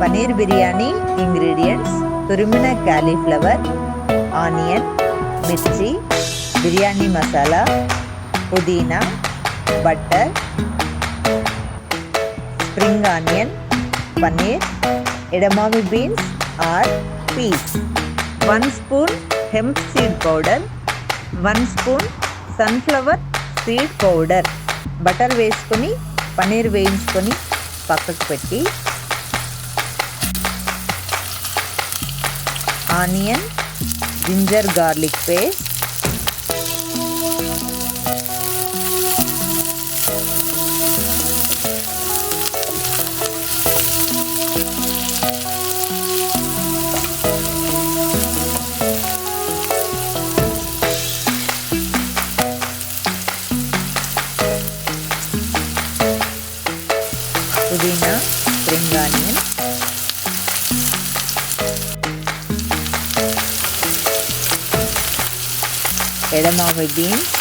Paneer biryani ingredients: తురిమిన cauliflower, onion, మిర్చి, బిర్యానీ మసాలా, పుదీనా, butter, spring onion, paneer, edamame beans or peas, 1 spoon hemp seed powder, 1 spoon sunflower seed powder. Butter వేసుకొని పన్నీర్ వేయించుకొని పక్కకు పెట్టి, ఆనియన్, జింజర్ గార్లిక్ పేస్ట్, పుదీనా, spring onion, edamame beans,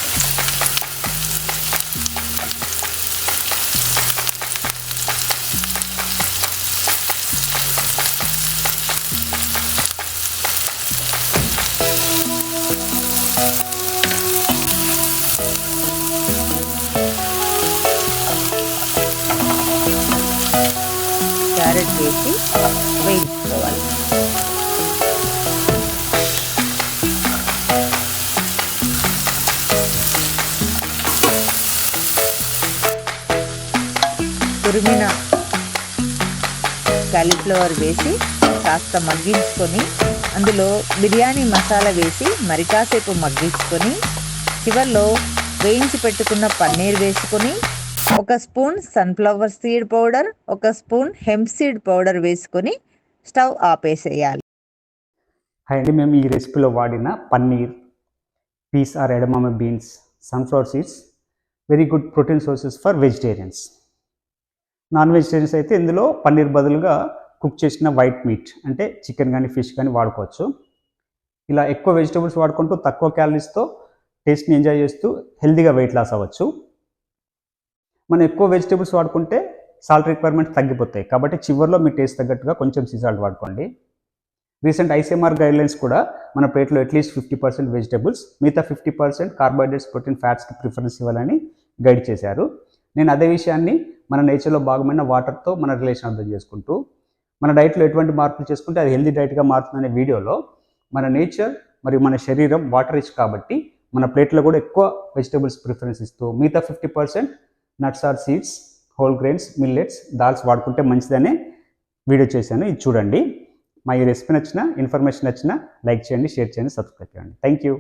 carrot వేసి వేయించుకోవాలి. తురిమిన కాలీఫ్లవర్ వేసి కాస్త మగ్గించుకొని, అందులో బిర్యానీ మసాలా వేసి మరి కాసేపు మగ్గించుకొని, చివరిలో వేయించి పెట్టుకున్న పన్నీర్ వేసుకొని, 1 spoon sunflower seed powder, 1 spoon hemp seed powder వేసుకొని స్టవ్ ఆపేసేయాలి. అండి, మేము ఈ రెసిపీలో వాడిన paneer, peas or edamame beans, sunflower seeds very good protein sources for vegetarians. Non vegetarians అయితే ఇందులో పన్నీర్ బదులుగా కుక్ చేసిన వైట్ మీట్ అంటే చికెన్ కానీ ఫిష్ కానీ వాడుకోవచ్చు. ఇలా ఎక్కువ వెజిటేబుల్స్ వాడుకుంటూ తక్కువ క్యాలరీస్తో టేస్ట్ని ఎంజాయ్ చేస్తూ హెల్తీగా వెయిట్ లాస్ అవ్వచ్చు. మనం ఎక్కువ వెజిటేబుల్స్ వాడుకుంటే సాల్ట్ రిక్వైర్మెంట్స్ తగ్గిపోతాయి, కాబట్టి చివరిలో మీ టేస్ట్ తగ్గట్టుగా కొంచెం సీ సాల్ట్ వాడుకోండి. రీసెంట్ ఐసీఎంఆర్ గైడ్లైన్స్ కూడా మన ప్లేట్లో అట్లీస్ట్ 50% వెజిటేబుల్స్, మిగతా 50% కార్బోహైడ్రేట్స్, ప్రోటీన్, ఫ్యాట్స్కి ప్రిఫరెన్స్ ఇవ్వాలని గైడ్ చేశారు. నేను అదే విషయాన్ని మన నేచర్లో భాగమైన వాటర్తో మన రిలేషన్ అర్థం చేసుకుంటూ, మన డైట్లో ఎటువంటి మార్పులు చేసుకుంటే అది హెల్తీ డైట్గా మారుతుందనే వీడియోలో మన నేచర్ మరియు మన శరీరం వాటర్ రిచ్ కాబట్టి మన ప్లేట్లో కూడా ఎక్కువ వెజిటేబుల్స్ ప్రిఫరెన్స్ ఇస్తూ మిగతా 50% nuts or seeds, whole grains, millets, dals వాడుకుంటే మంచిదనే వీడియో చేశాను. ఇది చూడండి. మా ఈ రెసిపీ నచ్చిన, ఇన్ఫర్మేషన్ నచ్చిన లైక్ చేయండి, షేర్ చేయండి, సబ్స్క్రైబ్ చేయండి. Thank you.